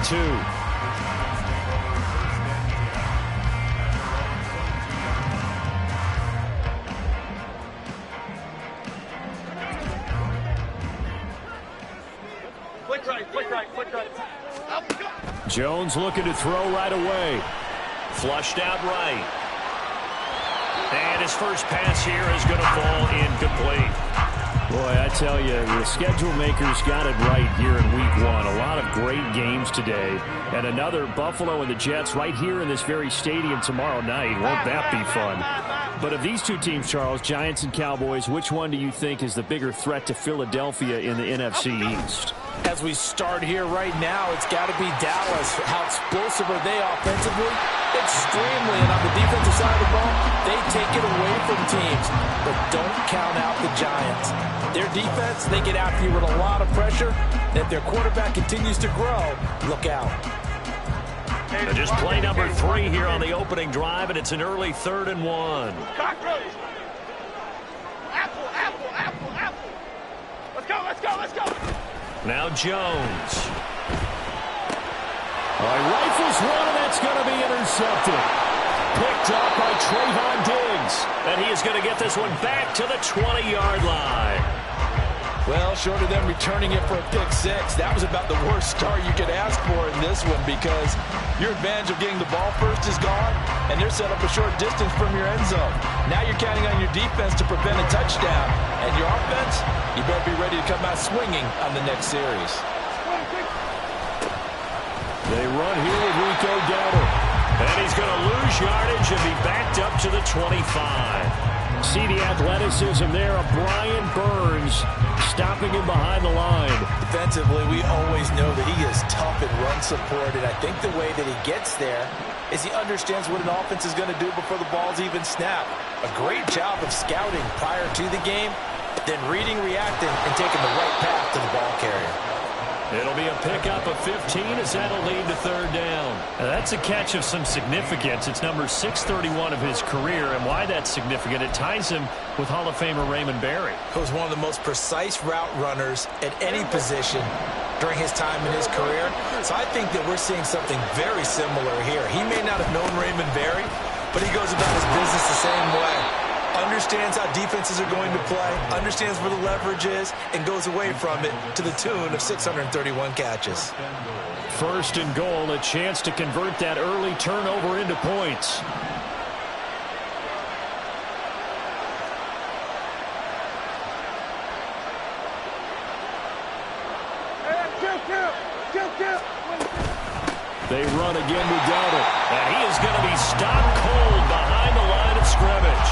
22. Jones looking to throw right away. Flushed out right. And his first pass here is going to fall incomplete. Boy, I tell you, the schedule makers got it right here in week 1. A lot of great games today. And another Buffalo and the Jets right here in this very stadium tomorrow night. Won't that be fun? But of these two teams, Charles, Giants and Cowboys, which one do you think is the bigger threat to Philadelphia in the NFC East? As we start here right now, it's got to be Dallas. How explosive are they offensively? Extremely. And on the defensive side of the ball, they take it away from teams. But don't count out the Giants. Their defense, they get after you with a lot of pressure. And if their quarterback continues to grow, look out. And just play number 3 here on the opening drive, and it's an early 3rd and 1. Now Jones. Rifles one, and that's going to be intercepted. Picked up by Trayvon Diggs. And he is going to get this one back to the 20-yard line. Well, short of them returning it for a pick 6, that was about the worst start you could ask for in this one, because your advantage of getting the ball first is gone, and they're set up a short distance from your end zone. Now you're counting on your defense to prevent a touchdown, and your offense, you better be ready to come out swinging on the next series. They run here with Rico Dowdle, and he's going to lose yardage and be backed up to the 25. See the athleticism there of Brian Burns stopping him behind the line. Defensively, we always know that he is tough in run support, and I think the way that he gets there is he understands what an offense is going to do before the ball's even snapped. A great job of scouting prior to the game, then reading, reacting, and taking the right path to the ball carrier. It'll be a pickup of 15 as that'll lead to 3rd down. Now that's a catch of some significance. It's number 631 of his career, and why that's significant, it ties him with Hall of Famer Raymond Berry. He was one of the most precise route runners at any position during his time in his career. So I think that we're seeing something very similar here. He may not have known Raymond Berry, but he goes about his business the same way. Understands how defenses are going to play, understands where the leverage is, and goes away from it to the tune of 631 catches. 1st and goal, a chance to convert that early turnover into points. They run again with Dowdle, and he is going to be stopped cold behind the line of scrimmage.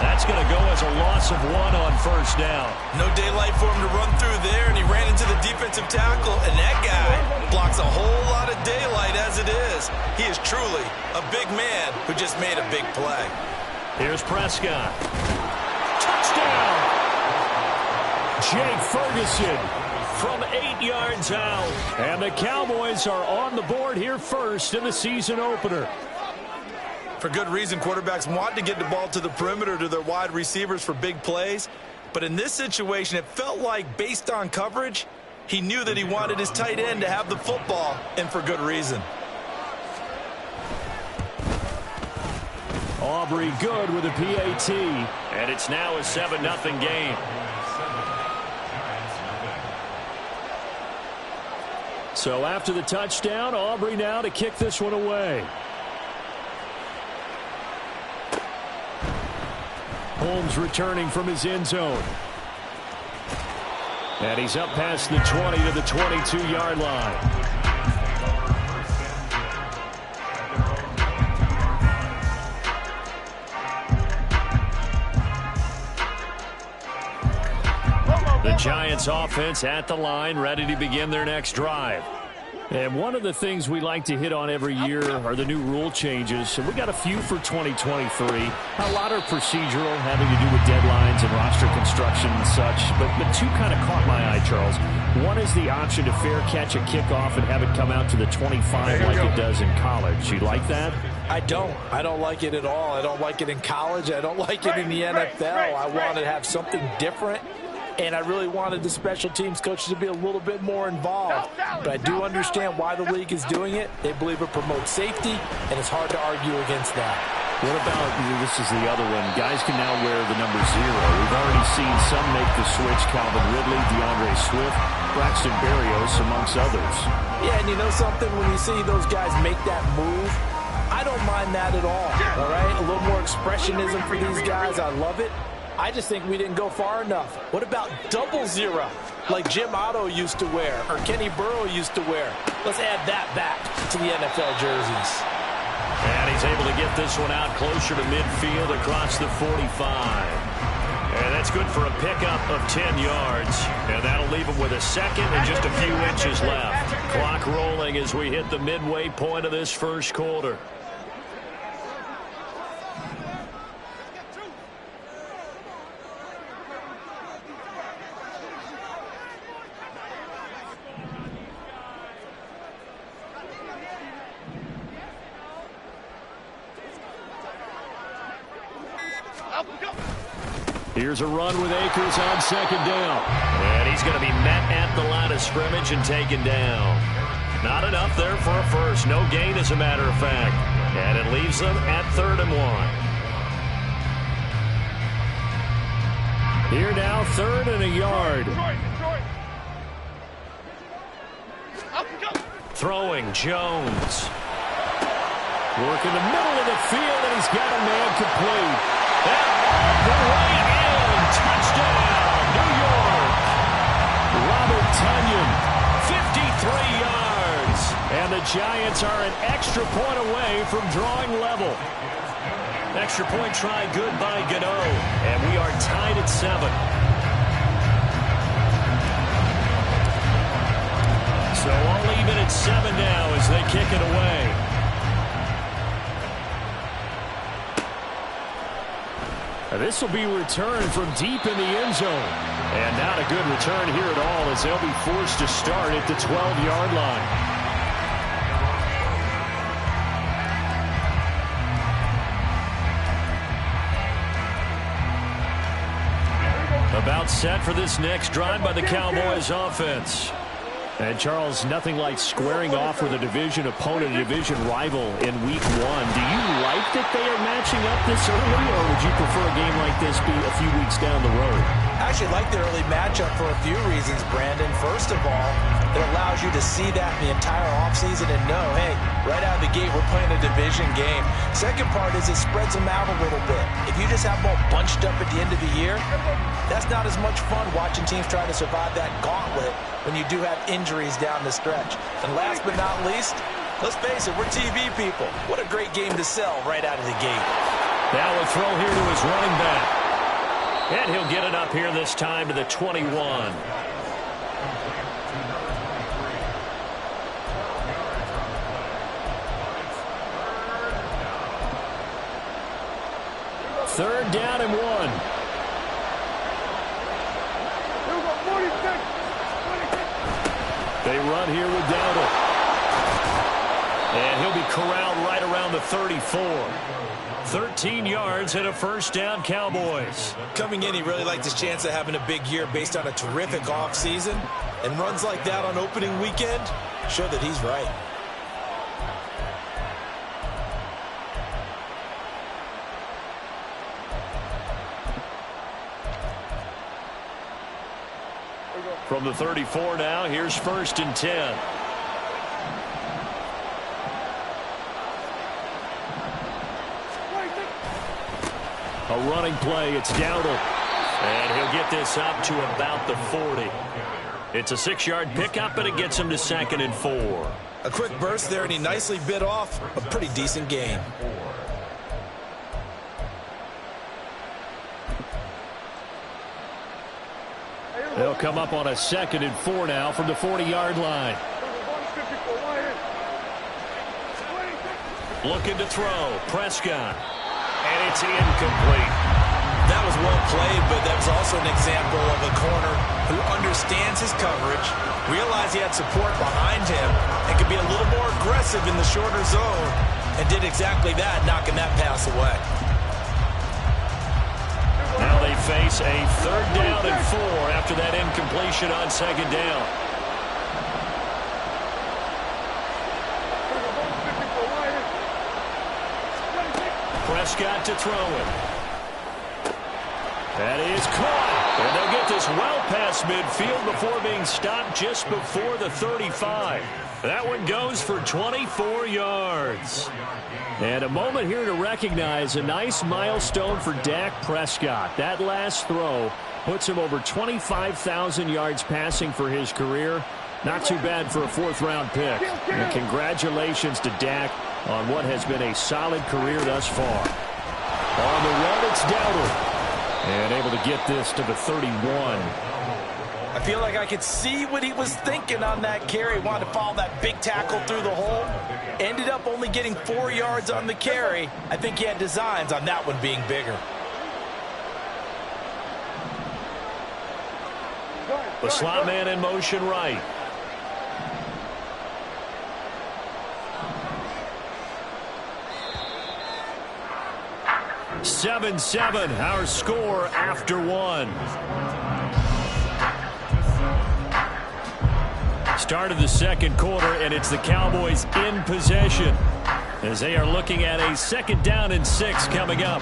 That's going to go as a loss of 1 on 1st down. No daylight for him to run through there, and he ran into the defensive tackle, and that guy blocks a whole lot of daylight as it is. He is truly a big man who just made a big play. Here's Prescott. Touchdown! Jake Ferguson from 8 yards out. And the Cowboys are on the board here first in the season opener. For good reason, quarterbacks want to get the ball to the perimeter to their wide receivers for big plays. But in this situation, it felt like, based on coverage, he knew that he wanted his tight end to have the football, and for good reason. Aubrey good with a PAT. And it's now a 7-0 game. So after the touchdown, Aubrey now to kick this one away. Holmes returning from his end zone. And he's up past the 20 to the 22-yard line. The Giants offense at the line, ready to begin their next drive. And one of the things we like to hit on every year are the new rule changes. And we got a few for 2023. A lot are procedural, having to do with deadlines and roster construction and such. But two kind of caught my eye, Charles. One is the option to fair catch a kickoff and have it come out to the 25 like it does in college. You like that? I don't. I don't like it at all. I don't like it in college. I don't like it in the NFL. I want to have something different. and I really wanted the special teams coaches to be a little bit more involved. But I do understand why the league is doing it. They believe it promotes safety, and it's hard to argue against that. What about, this is the other one, guys can now wear the number 0. We've already seen some make the switch, Calvin Ridley, DeAndre Swift, Braxton Berrios, amongst others. Yeah, and you know something? When you see those guys make that move, I don't mind that at all right? A little more expressionism for these guys. I love it. I just think we didn't go far enough. What about 00, like Jim Otto used to wear or Kenny Burrow used to wear? Let's add that back to the NFL jerseys. And he's able to get this one out closer to midfield across the 45. And that's good for a pickup of 10 yards. And that'll leave him with a second and just a few inches left. Clock rolling as we hit the midway point of this first quarter. Here's a run with Akers on second down. And he's going to be met at the line of scrimmage and taken down. Not enough there for a first. No gain, as a matter of fact. And it leaves them at 3rd and 1. Here now, 3rd and a yard. Throwing, Jones. Work in the middle of the field, and he's got a man complete. The way in, touchdown, New York. Robert Tonyan, 53 yards. And the Giants are an extra point away from drawing level. Extra point try good by Gano. And we are tied at 7. So all even at 7 now as they kick it away. This will be returned from deep in the end zone. And not a good return here at all as they'll be forced to start at the 12-yard line. About set for this next drive by the Cowboys offense. And, Charles, nothing like squaring off with a division opponent, a division rival in Week 1. Do you like that they are matching up this early, or would you prefer a game like this be a few weeks down the road? I actually like the early matchup for a few reasons, Brandon. First of all, it allows you to see that the entire offseason and know, hey, right out of the gate, we're playing a division game. Second part is it spreads them out a little bit. If you just have them all bunched up at the end of the year, that's not as much fun watching teams try to survive that gauntlet when you do have injuries down the stretch. And last but not least, let's face it, we're TV people. What a great game to sell right out of the gate. Now a throw here to his running back. And he'll get it up here this time to the 21. Third down and 1. They run here with Dowdle. And he'll be corralled right around the 34. 13 yards and a first down, Cowboys. Coming in, he really liked his chance of having a big year based on a terrific offseason. And runs like that on opening weekend show that he's right. From the 34 now, here's 1st and 10. A running play, it's Dowdle. And he'll get this up to about the 40. It's a 6-yard pickup, and it gets him to 2nd and 4. A quick burst there, and he nicely bit off a pretty decent gain. They'll come up on a 2nd and 4 now from the 40-yard line. Looking to throw, Prescott. And it's incomplete. That was well played, but that was also an example of a corner who understands his coverage, realized he had support behind him, and could be a little more aggressive in the shorter zone, and did exactly that, knocking that pass away. Now they face a 3rd down and 4 after that incompletion on 2nd down. Prescott to throw it. That is caught. And they'll get this well past midfield before being stopped just before the 35. That one goes for 24 yards. And a moment here to recognize a nice milestone for Dak Prescott. That last throw puts him over 25,000 yards passing for his career. Not too bad for a 4th-round pick. And congratulations to Dak on what has been a solid career thus far. On the run, it's Dowdle. And able to get this to the 31. I feel like I could see what he was thinking on that carry. Wanted to follow that big tackle through the hole. Ended up only getting 4 yards on the carry. I think he had designs on that one being bigger. The slot man in motion right. "7-7", our score after 1. Start of the 2nd quarter, and it's the Cowboys in possession as they are looking at a 2nd down and 6 coming up.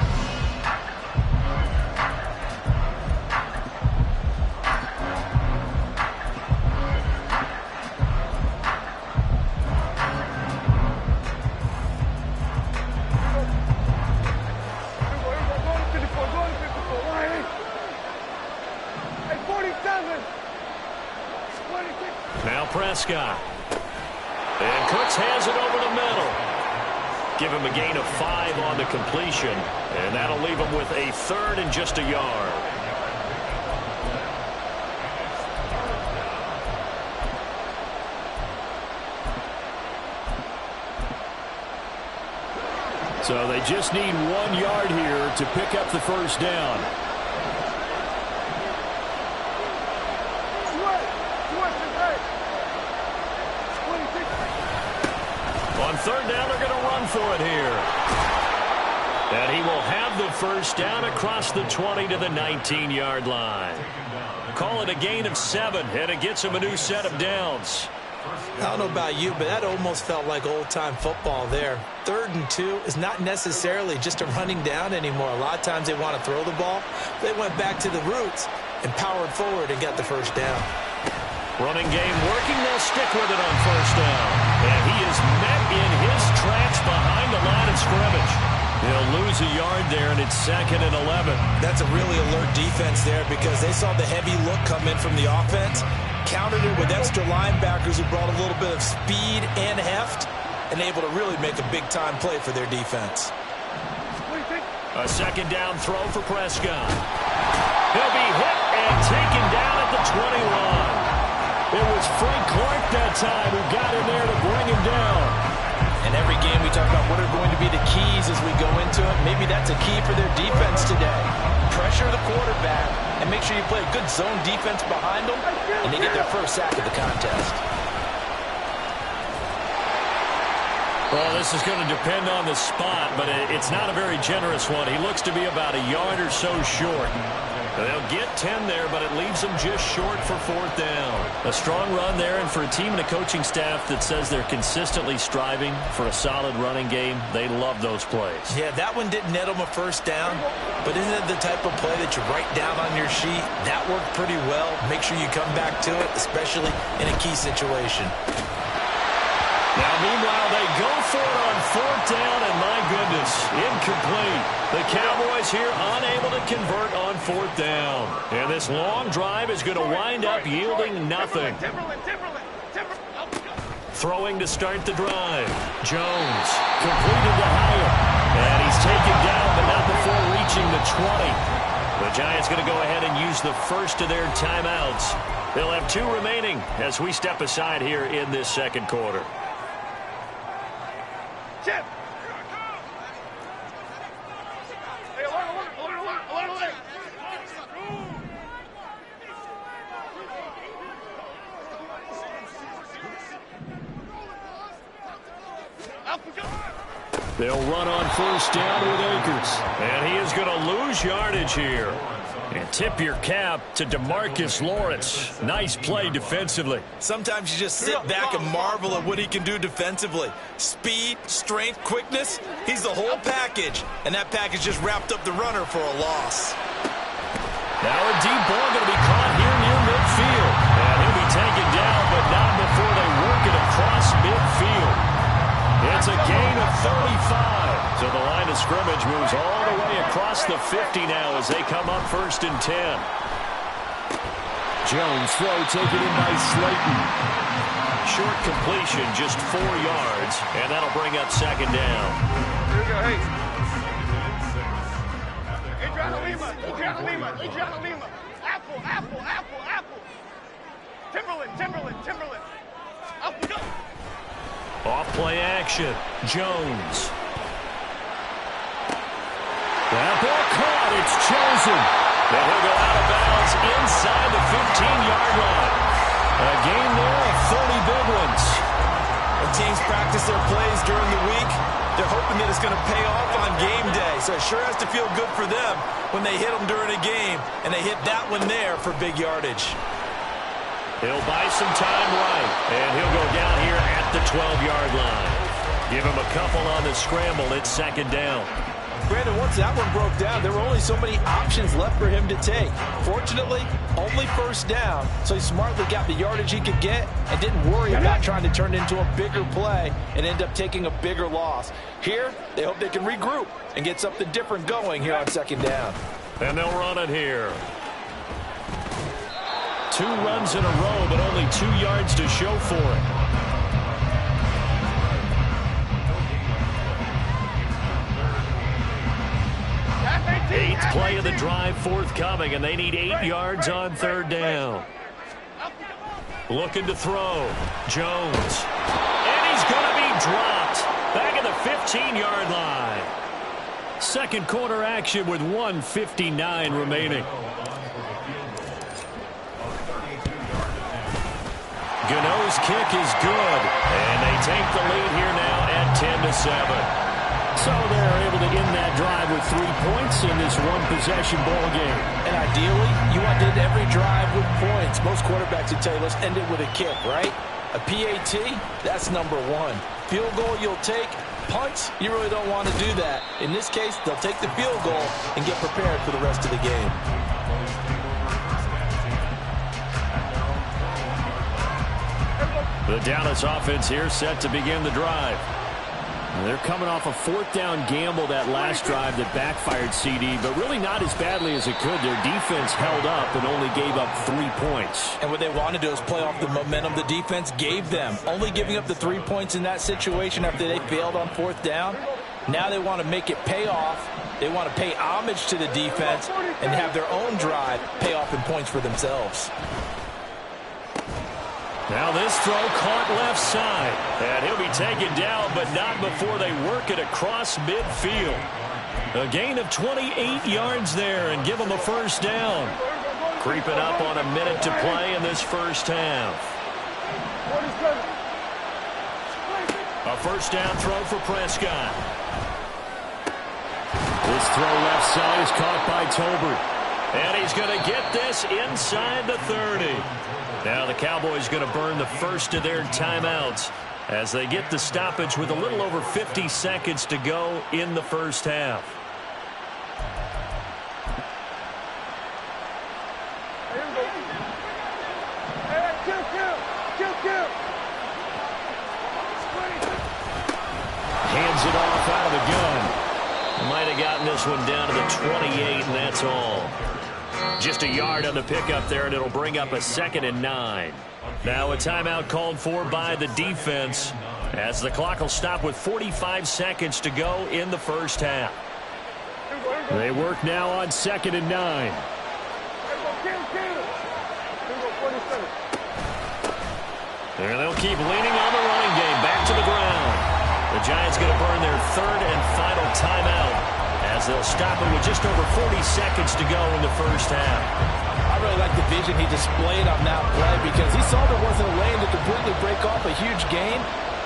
Now Prescott. And Cooks has it over the middle. Give him a gain of 5 on the completion. And that'll leave him with a 3rd and just a yard. So they just need 1 yard here to pick up the 1st down. On 3rd down, they're going to run for it here. And he will have the 1st down across the 20 to the 19-yard line. Call it a gain of 7, and it gets him a new set of downs. I don't know about you, but that almost felt like old-time football there. 3rd and 2 is not necessarily just a running down anymore. A lot of times they want to throw the ball. They went back to the roots and powered forward and got the 1st down. Running game working. They'll stick with it on 1st down. And he is met in his tracks behind the line of scrimmage. He'll lose a yard there, and it's 2nd and 11. That's a really alert defense there because they saw the heavy look come in from the offense, countered it with extra linebackers who brought a little bit of speed and heft, and able to really make a big-time play for their defense. A 2nd down throw for Prescott. He'll be hit and taken down at the 20-line. It was Frank Clark that time who got in there to bring him down. In every game we talk about what are going to be the keys as we go into it. Maybe that's a key for their defense today. Pressure the quarterback and make sure you play a good zone defense behind them, and they get their 1st sack of the contest. Well, this is going to depend on the spot, but it's not a very generous one. He looks to be about a yard or so short. They'll get 10 there, but it leaves them just short for 4th down. A strong run there, and for a team and a coaching staff that says they're consistently striving for a solid running game, they love those plays. Yeah, that one didn't net them a 1st down, but isn't it the type of play that you write down on your sheet? That worked pretty well. Make sure you come back to it, especially in a key situation. Now, meanwhile, they go for it on 4th down, and my goodness, incomplete. The Cowboys here unable to convert on 4th down. And this long drive is going to wind up yielding nothing. Throwing to start the drive. Jones completed to Hyatt. And he's taken down, but not before reaching the 20. The Giants going to go ahead and use the 1st of their timeouts. They'll have 2 remaining as we step aside here in this 2nd quarter. Chip. They'll run on 1st down with Akers. And he is going to lose yardage here. And tip your cap to DeMarcus Lawrence. Nice play defensively. Sometimes you just sit back and marvel at what he can do defensively. Speed, strength, quickness. He's the whole package. And that package just wrapped up the runner for a loss. Now a deep ball going to be caught here near midfield. And he'll be taken down, but not before they work it across midfield. It's a gain of 35. So the line of scrimmage moves all the way across the 50 now as they come up 1st and 10. Jones throw taken in by Slayton. Short completion, just 4 yards, and that'll bring up 2nd down. Here we go, hey. Adriana Lima. Apple. Timberland. Apple, go. Off play action. Jones. That ball caught. It's chosen. And he'll go out of bounds inside the 15-yard line. A gain there of 30 big ones. When teams practice their plays during the week, they're hoping that it's going to pay off on game day. So it sure has to feel good for them when they hit them during a game, and they hit that one there for big yardage. He'll buy some time right, and he'll go down here at the 12-yard line. Give him a couple on the scramble. It's 2nd down. Brandon, once that one broke down, there were only so many options left for him to take. Fortunately, only 1st down, so he smartly got the yardage he could get and didn't worry about trying to turn it into a bigger play and end up taking a bigger loss. Here, they hope they can regroup and get something different going here on 2nd down. And they'll run it here. 2 runs in a row, but only 2 yards to show for it. 8th play of the drive forthcoming, and they need 8 yards on 3rd down. Looking to throw. Jones. And he's going to be dropped. Back at the 15-yard line. 2nd quarter action with 1:59 remaining. Gano's kick is good, and they take the lead here now at 10-7. So they're able to end that drive with 3 points in this one-possession ball game. And ideally, you want to end every drive with points. Most quarterbacks would tell you, let's end it with a kick, right? A PAT, that's number 1. Field goal you'll take. Punts, you really don't want to do that. In this case, they'll take the field goal and get prepared for the rest of the game. The Dallas offense here set to begin the drive. They're coming off a 4th down gamble that last drive that backfired CD, but really not as badly as it could. Their defense held up and only gave up 3 points. And what they want to do is play off the momentum the defense gave them. Only giving up the 3 points in that situation after they failed on 4th down. Now they want to make it pay off. They want to pay homage to the defense and have their own drive pay off in points for themselves. Now this throw caught left side. And he'll be taken down, but not before they work it across midfield. A gain of 28 yards there and give them a 1st down. Creeping up on a minute to play in this 1st half. A 1st down throw for Prescott. This throw left side is caught by Tolbert. And he's going to get this inside the 30. Now the Cowboys going to burn the first of their timeouts as they get the stoppage with a little over 50 seconds to go in the 1st half. Hands it off out of the gun. Might have gotten this one down to the 28, and that's all. Just a yard on the pickup there, and it'll bring up a 2nd and 9. Now a timeout called for by the defense as the clock will stop with 45 seconds to go in the 1st half. They work now on 2nd and 9. And they'll keep leaning on the running game. Back to the ground. The Giants going to burn their 3rd and final timeout as they'll stop it with just over 40 seconds to go in the 1st half. I really like the vision he displayed on that play because he saw there wasn't a lane to completely break off a huge gain.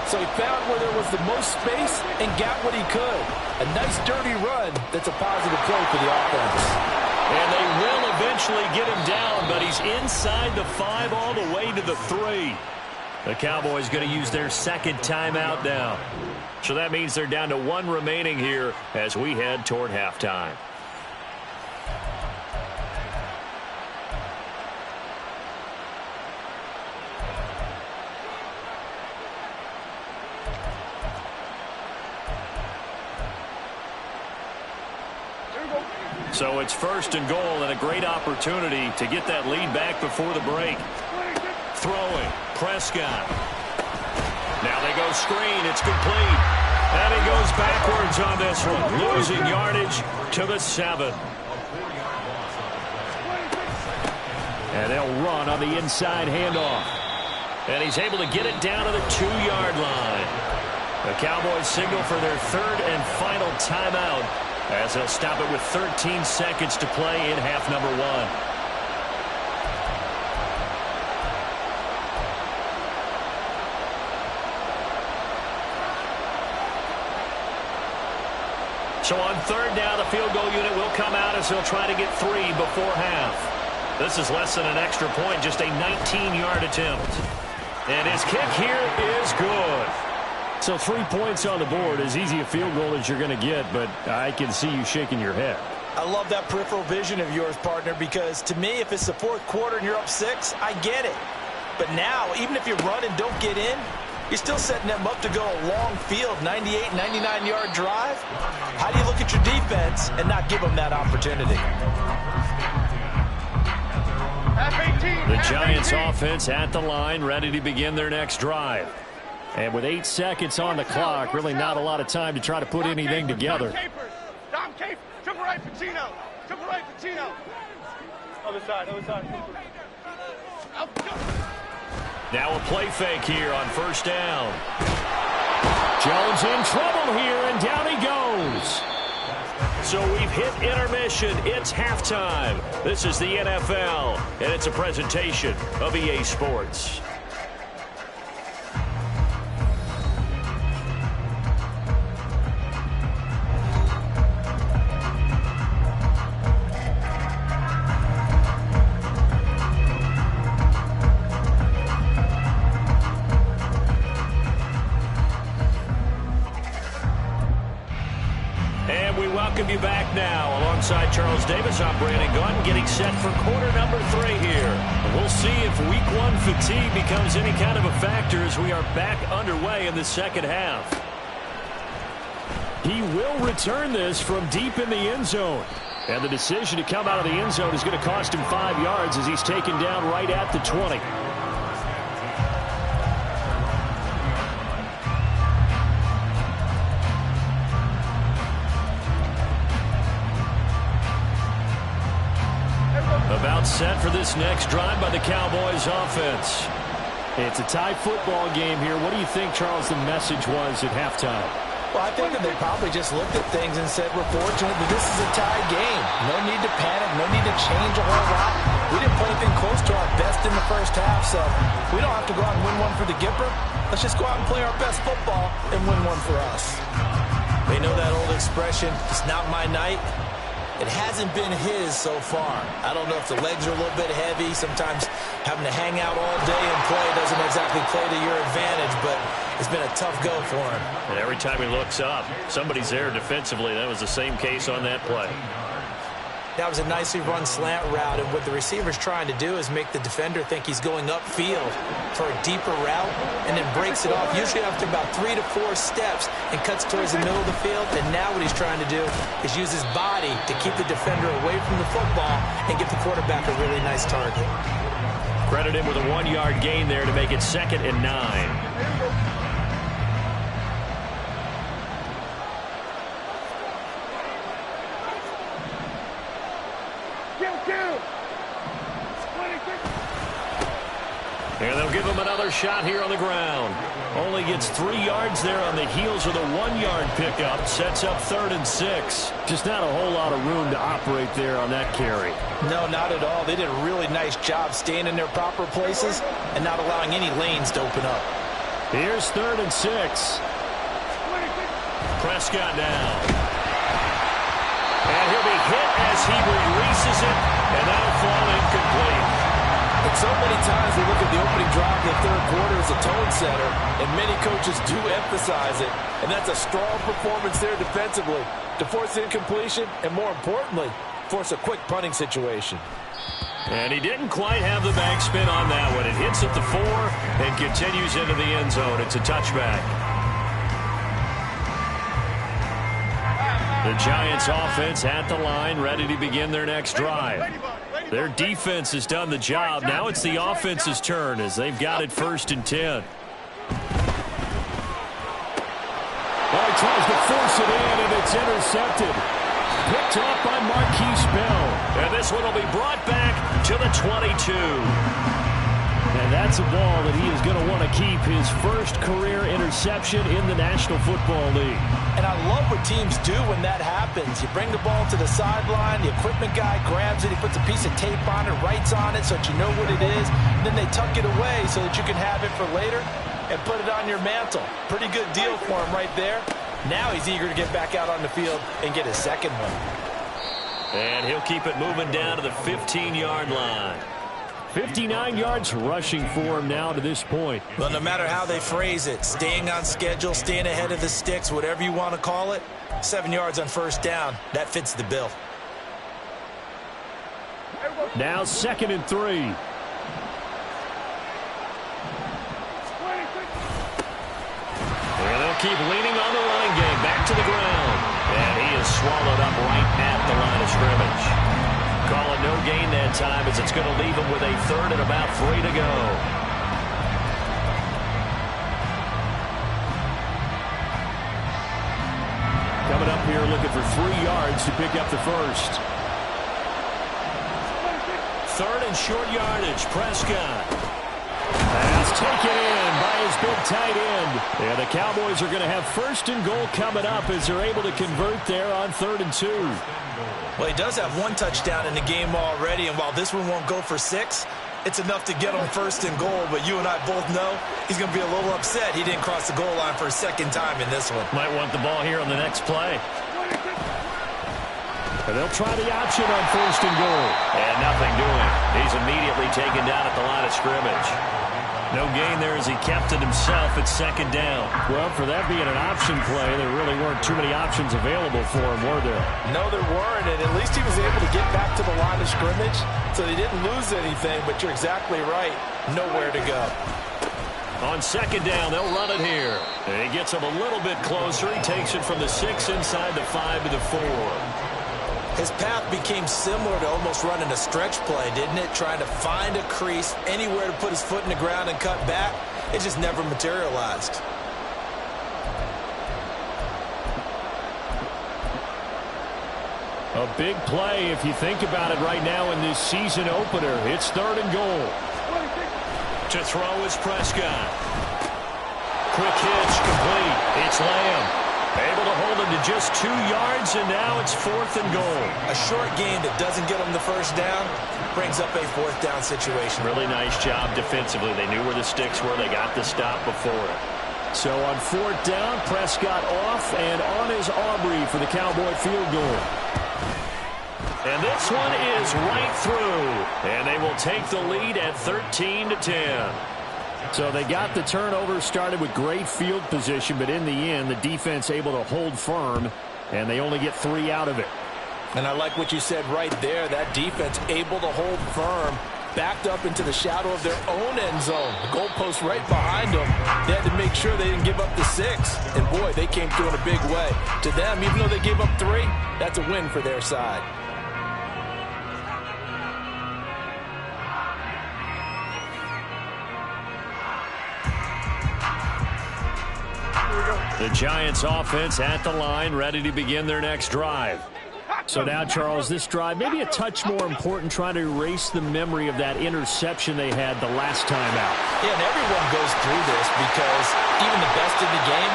So he found where there was the most space and got what he could. A nice dirty run that's a positive play for the offense. And they will eventually get him down, but he's inside the 5 all the way to the 3. The Cowboys going to use their second timeout now. So that means they're down to 1 remaining here as we head toward halftime. So it's 1st and goal and a great opportunity to get that lead back before the break. Throwing. Prescott. Now they go screen. It's complete. And he goes backwards on this one. Losing yardage to the 7. And they'll run on the inside handoff. And he's able to get it down to the 2-yard line. The Cowboys signal for their 3rd and final timeout, as they'll stop it with 13 seconds to play in half number 1. So on 3rd down, the field goal unit will come out as they'll try to get 3 before half. This is less than an extra point, just a 19-yard attempt. And his kick here is good. So 3 points on the board, as easy a field goal as you're going to get, but I can see you shaking your head. I love that peripheral vision of yours, partner, because to me, if it's the 4th quarter and you're up 6, I get it. But now, even if you run and don't get in, you're still setting them up to go a long field, 98, 99-yard drive. How do you look at your defense and not give them that opportunity? The Giants offense at the line, ready to begin their next drive. And with 8 seconds on the clock, really not a lot of time to try to put anything together. Dom Capers. Triple right, Pacino. Triple right, Pacino. Other side, other side. Now a play fake here on 1st down. Jones in trouble here, and down he goes. So we've hit intermission. It's halftime. This is the NFL, and it's a presentation of EA Sports. Welcome you back now. Alongside Charles Davis, I'm Brandon Gunn, getting set for quarter number 3 here. And we'll see if week 1 fatigue becomes any kind of a factor as we are back underway in the second half. He will return this from deep in the end zone. And the decision to come out of the end zone is going to cost him 5 yards as he's taken down right at the 20. About set for this next drive by the Cowboys offense. It's a tie football game here. What do you think, Charles, the message was at halftime? Well, I think that they probably just looked at things and said, we're fortunate that this is a tie game. No need to panic. No need to change a whole lot. We didn't play anything close to our best in the first half, so we don't have to go out and win one for the Gipper. Let's just go out and play our best football and win one for us. They know that old expression, it's not my night. It hasn't been his so far. I don't know if the legs are a little bit heavy. Sometimes having to hang out all day and play doesn't exactly play to your advantage, but it's been a tough go for him. And every time he looks up, somebody's there defensively. That was the same case on that play. That was a nicely run slant route, and what the receiver's trying to do is make the defender think he's going upfield for a deeper route, and then breaks it off, usually after about 3 to 4 steps, and cuts towards the middle of the field. And now what he's trying to do is use his body to keep the defender away from the football and get the quarterback a really nice target. Credit him with a 1-yard gain there to make it 2nd and 9. And they'll give him another shot here on the ground. Only gets 3 yards there on the heels of the 1-yard pickup. Sets up 3rd and 6. Just not a whole lot of room to operate there on that carry. No, not at all. They did a really nice job staying in their proper places and not allowing any lanes to open up. Here's 3rd and 6. Prescott now. And he'll be hit as he releases it, and that'll fall incomplete. And so many times we look at the opening drive in the third quarter as a tone setter, and many coaches do emphasize it. And that's a strong performance there defensively to force incompletion and, more importantly, force a quick punting situation. And he didn't quite have the backspin on that one. It hits at the 4 and continues into the end zone. It's a touchback. The Giants offense at the line, ready to begin their next drive. Their defense has done the job. Now it's the offense's turn as they've got it 1st and 10. Well, he tries to force it in, and it's intercepted. Picked up by Marquise Bell. And this one will be brought back to the 22. And that's a ball that he is going to want to keep, his first career interception in the National Football League. And I love what teams do when that happens. You bring the ball to the sideline, the equipment guy grabs it, he puts a piece of tape on it, writes on it so that you know what it is, and then they tuck it away so that you can have it for later and put it on your mantle. Pretty good deal for him right there. Now he's eager to get back out on the field and get his second one. And he'll keep it moving down to the 15-yard line. 59 yards rushing for him now to this point. Well, no matter how they phrase it, staying on schedule, staying ahead of the sticks, whatever you want to call it, 7 yards on first down, that fits the bill. Now 2nd and 3. And they'll keep leaning on the running game. Back to the ground. And he is swallowed up right at the line of scrimmage. Call it no gain that time as it's going to leave him with a 3rd and about 3 to go. Coming up here looking for 3 yards to pick up the first. 3rd and short yardage. Prescott. Pass taken in by his big tight end. And the Cowboys are going to have 1st and goal coming up as they're able to convert there on 3rd and 2. Well, he does have 1 touchdown in the game already, and while this one won't go for 6, it's enough to get him 1st and goal. But you and I both know he's going to be a little upset he didn't cross the goal line for a 2nd time in this one. Might want the ball here on the next play. And they'll try the option on 1st and goal. And nothing doing. He's immediately taken down at the line of scrimmage. No gain there as he kept it himself at 2nd down. Well, for that being an option play, there really weren't too many options available for him, were there? No, there weren't, and at least he was able to get back to the line of scrimmage, so they didn't lose anything, but you're exactly right. Nowhere to go. On 2nd down, they'll run it here. And he gets him a little bit closer. He takes it from the 6 inside the 5 to the 4. His path became similar to almost running a stretch play, didn't it? Trying to find a crease, anywhere to put his foot in the ground and cut back. It just never materialized. A big play if you think about it right now in this season opener. It's 3rd and goal. To throw is Prescott. Quick hitch, complete. It's Lamb. Able to hold him to just 2 yards, and now it's 4th and goal. A short game that doesn't get him the 1st down brings up a 4th down situation. Really nice job defensively. They knew where the sticks were. They got the stop before it. So on 4th down, Prescott off, and on is Aubrey for the Cowboy field goal. And this one is right through. And they will take the lead at 13 to 10. So they got the turnover, started with great field position, but in the end, the defense able to hold firm, and they only get 3 out of it. And I like what you said right there. That defense able to hold firm, backed up into the shadow of their own end zone. The goalpost right behind them. They had to make sure they didn't give up the 6. And, boy, they came through in a big way. To them, even though they gave up 3, that's a win for their side. The Giants offense at the line, ready to begin their next drive. So now, Charles, this drive maybe a touch more important, trying to erase the memory of that interception they had the last time out. Yeah, and everyone goes through this because even the best in the game,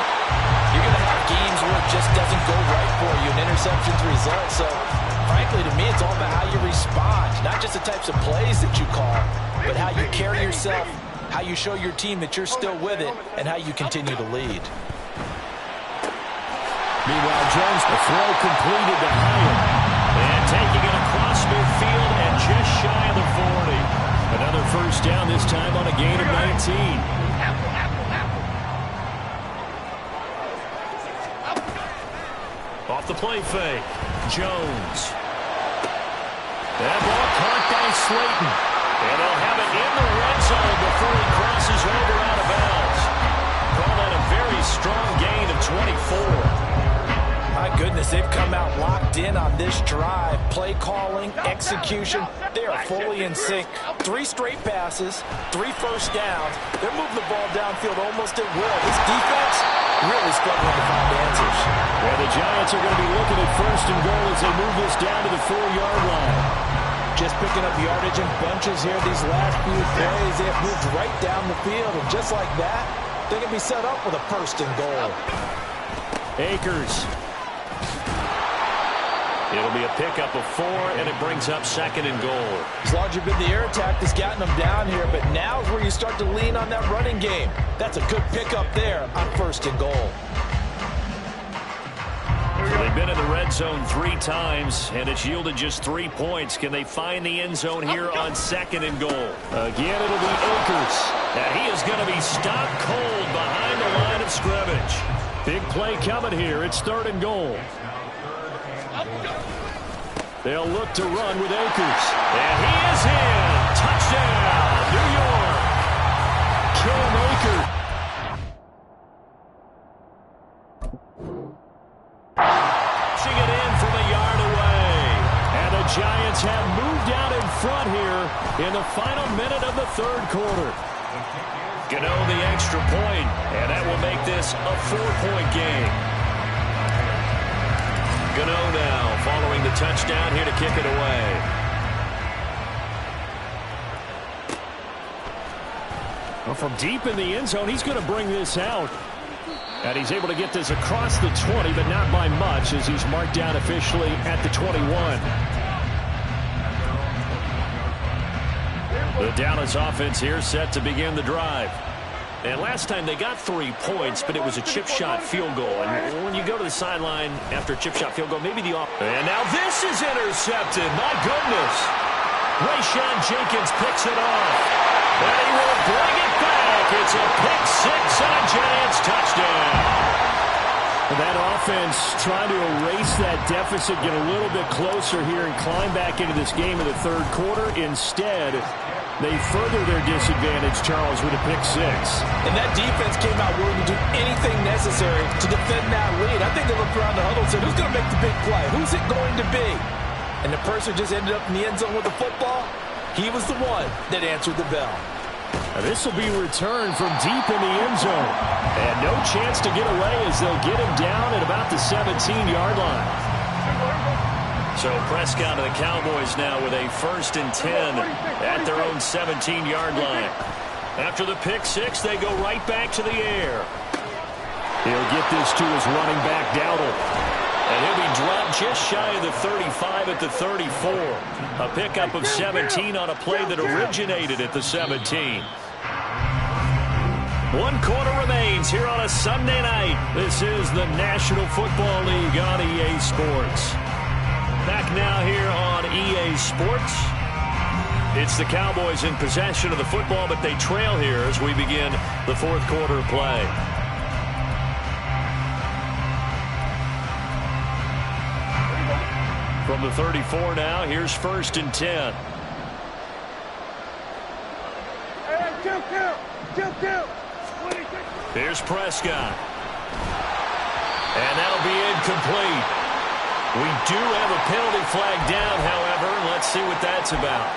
you're going to have games where it just doesn't go right for you, and interceptions result. So, frankly, to me, it's all about how you respond, not just the types of plays that you call, but how you carry yourself, how you show your team that you're still with it, and how you continue to lead. Meanwhile, Jones, the throw completed to Hyatt. And taking it across midfield and just shy of the 40. Another first down, this time on a gain of 19. Off the play fake. Jones. That ball caught by Slayton. And they'll have it in the red zone before he crosses over out of bounds. Call that a very strong gain of 24. My goodness, they've come out locked in on this drive. Play calling, execution, they are fully in sync. 3 straight passes, 3 first downs. They're moving the ball downfield almost at will. This defense really struggling to find answers. Yeah, the Giants are going to be looking at first and goal as they move this down to the 4-yard line. Just picking up yardage in bunches here these last few plays. They have moved right down the field, and just like that, they can be set up with a first and goal. Akers. It'll be a pickup of 4, and it brings up 2nd and goal. It's largely been the air attack that's gotten them down here, but now is where you start to lean on that running game. That's a good pickup there on 1st and goal. So they've been in the red zone 3 times, and it's yielded just 3 points. Can they find the end zone here on 2nd and goal? Again, it'll be Akers. And he is going to be stopped cold behind the line of scrimmage. Big play coming here. It's 3rd and goal. They'll look to run with Akers. And he is in. Touchdown, New York. Cam Akers. Pushing it in from a yard away. And the Giants have moved out in front here in the final minute of the 3rd quarter. Gano the extra point, and that will make this a 4-point game. Gano now following the touchdown here to kick it away. Well, from deep in the end zone, he's going to bring this out. And he's able to get this across the 20, but not by much, as he's marked down officially at the 21. The Dallas offense here set to begin the drive. And last time they got 3 points, but it was a chip shot field goal. And when you go to the sideline after a chip shot field goal, maybe the off. And now this is intercepted. My goodness. Rayshon Jenkins picks it off. And he will bring it back. It's a pick 6 and a Giants touchdown. That offense trying to erase that deficit, get a little bit closer here and climb back into this game in the 3rd quarter. Instead, they further their disadvantage, Charles, with a pick 6. And that defense came out willing to do anything necessary to defend that lead. I think they looked around the huddle and said, who's going to make the big play? Who's it going to be? And the person who just ended up in the end zone with the football, he was the one that answered the bell. Now this will be returned from deep in the end zone. And no chance to get away as they'll get him down at about the 17-yard line. So Prescott of the Cowboys now with a 1st and 10 at their own 17-yard line. After the pick 6, they go right back to the air. He'll get this to his running back, Dowdle. And he'll be dropped just shy of the 35 at the 34. A pickup of 17 on a play that originated at the 17. 1 quarter remains here on a Sunday night. This is the National Football League on EA Sports. Back now here on EA Sports. It's the Cowboys in possession of the football, but they trail here as we begin the 4th quarter play. From the 34 now, here's 1st and 10. Here's Prescott. And that'll be incomplete. We do have a penalty flag down, however. Let's see what that's about.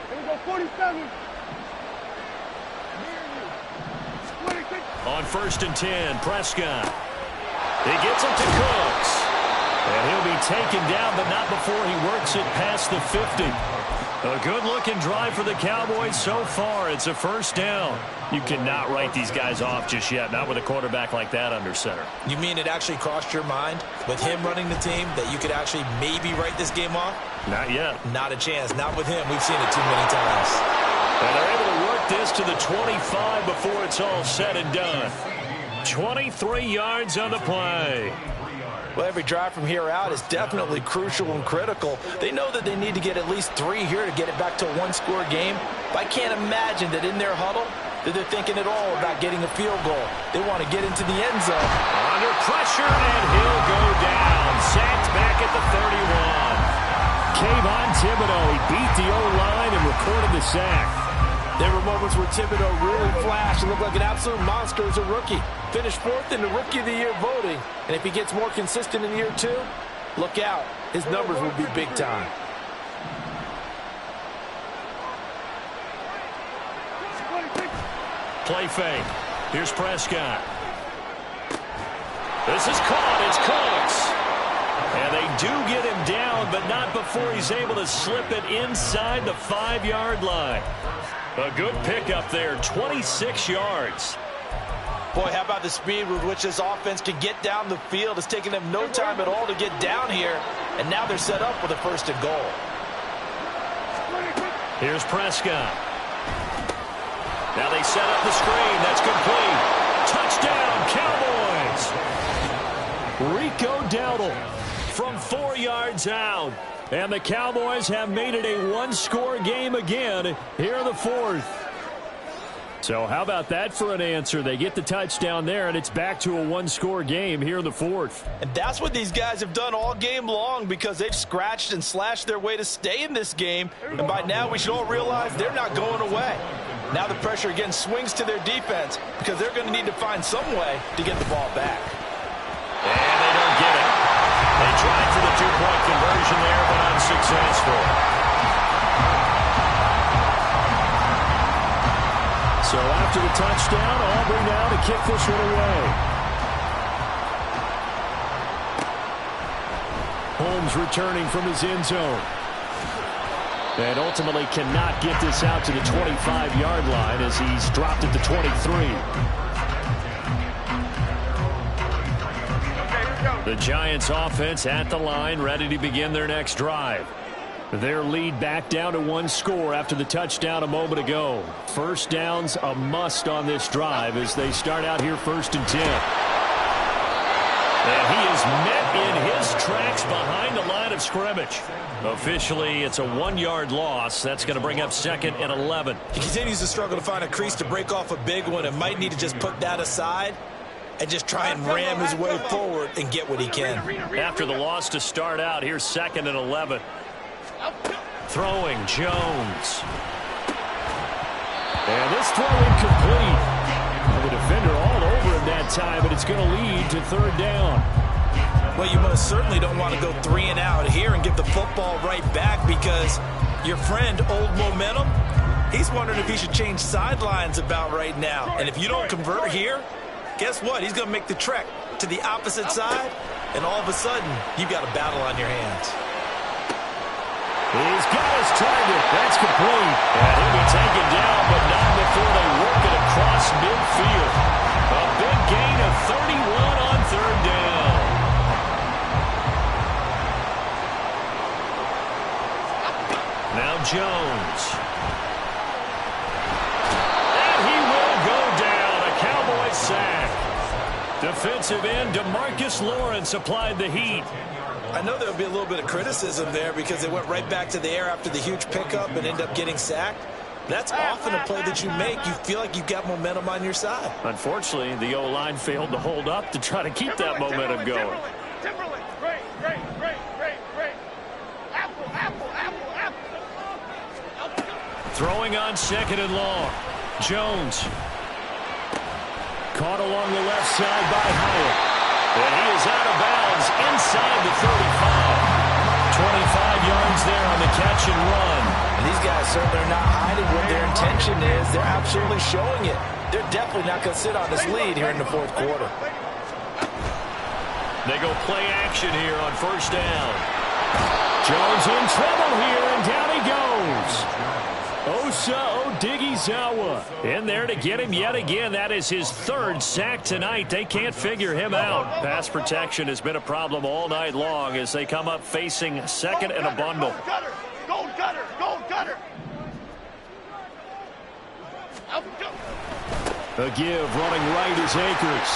Here we go, 47. On 1st and 10, Prescott. He gets it to Cooks. And he'll be taken down, but not before he works it past the 50. A good-looking drive for the Cowboys so far. It's a 1st down. You cannot write these guys off just yet, not with a quarterback like that under center. You mean it actually crossed your mind with him running the team that you could actually maybe write this game off? Not yet. Not a chance. Not with him. We've seen it too many times. And they're able to work this to the 25 before it's all said and done. 23 yards on the play. Well, every drive from here out is definitely crucial and critical. They know that they need to get at least 3 here to get it back to a one-score game. But I can't imagine that in their huddle that they're thinking at all about getting a field goal. They want to get into the end zone. Under pressure, and he'll go down. Sacked back at the 31. Kayvon Thibodeau, he beat the O-line and recorded the sack. There were moments where Thibodeau really flashed and looked like an absolute monster as a rookie. Finished 4th in the Rookie of the Year voting. And if he gets more consistent in year 2, look out. His numbers will be big time. Play fake. Here's Prescott. This is caught. It's Cooks. And they do get him down, but not before he's able to slip it inside the 5-yard line. A good pickup there, 26 yards. Boy, how about the speed with which this offense can get down the field? It's taken them no time at all to get down here, and now they're set up with a 1st and goal. Here's Prescott. Now they set up the screen. That's complete. Touchdown, Cowboys. Rico Dowdle from 4 yards out. And the Cowboys have made it a one-score game again here in the 4th. So how about that for an answer? They get the touchdown there, and it's back to a one-score game here in the 4th. And that's what these guys have done all game long because they've scratched and slashed their way to stay in this game. And by now we should all realize they're not going away. Now the pressure again swings to their defense because they're going to need to find some way to get the ball back. And they don't get it. They tried for the 2-point conversion there, but unsuccessful. So after the touchdown, Aubrey now to kick this one away. Holmes returning from his end zone. And ultimately cannot get this out to the 25-yard line as he's dropped at the 23. The Giants offense at the line, ready to begin their next drive. Their lead back down to 1 score after the touchdown a moment ago. First down's a must on this drive as they start out here 1st and 10. And he is met in his tracks behind the line of scrimmage. Officially, it's a 1-yard loss. That's going to bring up 2nd and 11. He continues to struggle to find a crease to break off a big one and might need to just put that aside and just try and ram his way forward and get what he can. After the loss to start out, here's 2nd and 11. Throwing, Jones. And this throw incomplete. The defender all over him that time, but it's going to lead to 3rd down. Well, you most certainly don't want to go 3 and out here and give the football right back because your friend, Old Momentum, he's wondering if he should change sidelines about right now. And if you don't convert here, guess what? He's going to make the trek to the opposite side, and all of a sudden, you've got a battle on your hands. He's got his target. That's complete. And he'll be taken down, but not before they work it across midfield. A big gain of 31 on 3rd down. Now Jones. And he will go down. A Cowboys sack. Defensive end DeMarcus Lawrence applied the heat. I know there'll be a little bit of criticism there because they went right back to the air after the huge pickup and ended up getting sacked. That's often a play that you make. You feel like you've got momentum on your side. Unfortunately, the O-line failed to hold up to try to keep that momentum going. Timberland, great. Apple. Throwing on 2nd and long. Jones. Caught along the left side by Hyatt. And he is out of bounds inside the 35. 25 yards there on the catch and run. And these guys certainly are not hiding what their intention is. They're absolutely showing it. They're definitely not going to sit on this lead here in the 4th quarter. They go play action here on 1st down. Jones in trouble here, and down he goes. Osa Odighizuwa in there to get him yet again. That is his 3rd sack tonight. They can't figure him out. Pass protection has been a problem all night long as they come up facing 2nd and a bundle. Gold gutter. A give running right is Akers.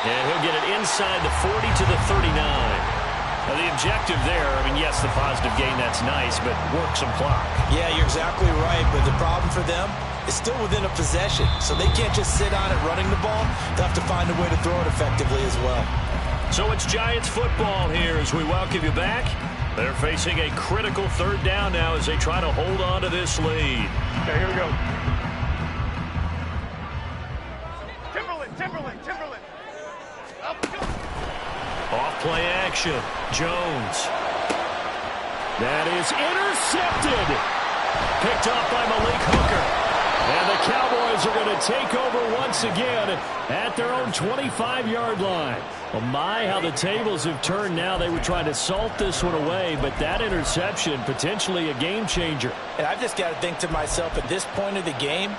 And he'll get it inside the 40 to the 39. Now the objective there, I mean, yes, the positive gain, that's nice, but work some clock. Yeah, you're exactly right, but the problem for them is still within a possession, so they can't just sit on it running the ball. They'll have to find a way to throw it effectively as well. So it's Giants football here as we welcome you back. They're facing a critical third down now as they try to hold on to this lead. Okay, here we go. Timberland. Off play action. Jones. That is intercepted. Picked off by Malik Hooker. And the Cowboys are going to take over once again at their own 25-yard line. Well, my, how the tables have turned now. They were trying to salt this one away, but that interception, potentially a game changer. And I've just got to think to myself, at this point of the game,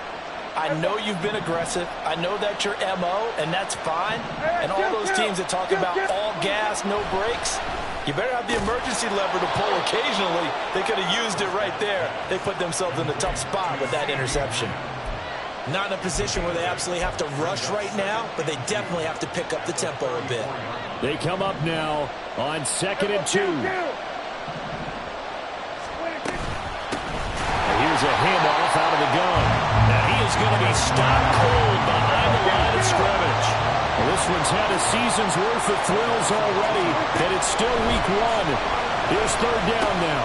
I know you've been aggressive. I know that's your MO, and that's fine. And all those teams that talk about all gas, no brakes, you better have the emergency lever to pull occasionally. They could have used it right there. They put themselves in a tough spot with that interception. Not in a position where they absolutely have to rush right now, but they definitely have to pick up the tempo a bit. They come up now on 2nd and 2. Here's a handoff out of the gun. Now he is going to be stopped cold behind the line of scrimmage. Well, this one's had a season's worth of thrills already, and it's still week 1. Here's third down now.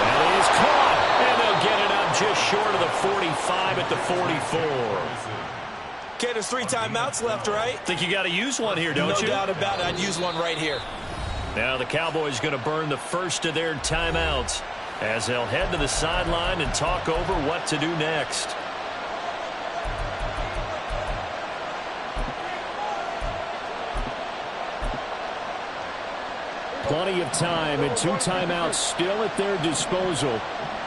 That is caught, and they'll get it up just short of the 45 at the 44. Okay, there's 3 timeouts left, right? Think you got to use one here, don't you? No doubt about it. I'd use one right here. Now the Cowboys going to burn the first of their timeouts as they'll head to the sideline and talk over what to do next. Plenty of time and 2 timeouts still at their disposal.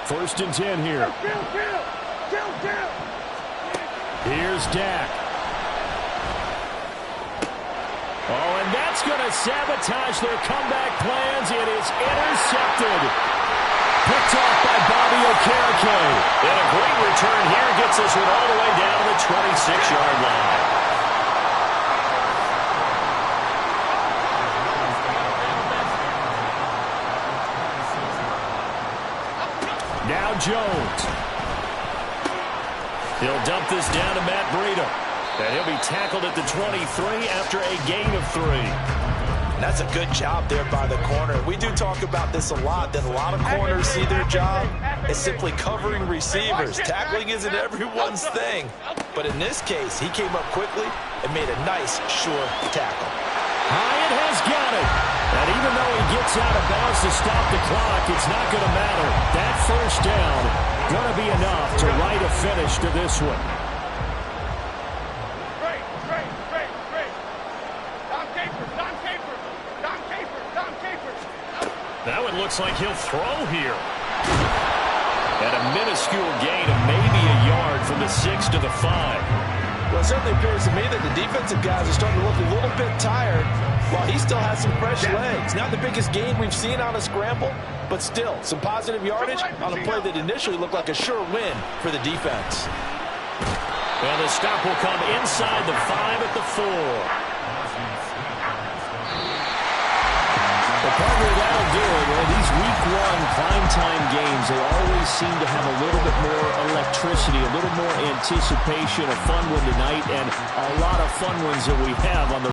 1st and 10 here. Here's Dak. Oh, and that's going to sabotage their comeback plans. It is intercepted. Picked off by Bobby Okereke. And a great return here gets this one all the way down to the 26-yard line. Now Jones. He'll dump this down to Matt Breida. And he'll be tackled at the 23 after a gain of 3. That's a good job there by the corner. We do talk about this a lot, that a lot of corners see their job as simply covering receivers. Tackling isn't everyone's thing. But in this case, he came up quickly and made a nice, sure tackle. Hyatt has got it. And even though he gets out of bounds to stop the clock, it's not going to matter. That first down going to be enough to write a finish to this one. That one looks like he'll throw here. And a minuscule gain of maybe a yard from the 6 to the 5. Well, it certainly appears to me that the defensive guys are starting to look a little bit tired while he still has some fresh legs. Not the biggest gain we've seen on a scramble, but still some positive yardage on a play that initially looked like a sure win for the defense. And the stop will come inside the 5 at the 4. The partner, that'll do it. Well, these week 1 primetime games, they always seem to have a little bit more electricity, a little more anticipation, a fun one tonight, and a lot of fun ones that we have on the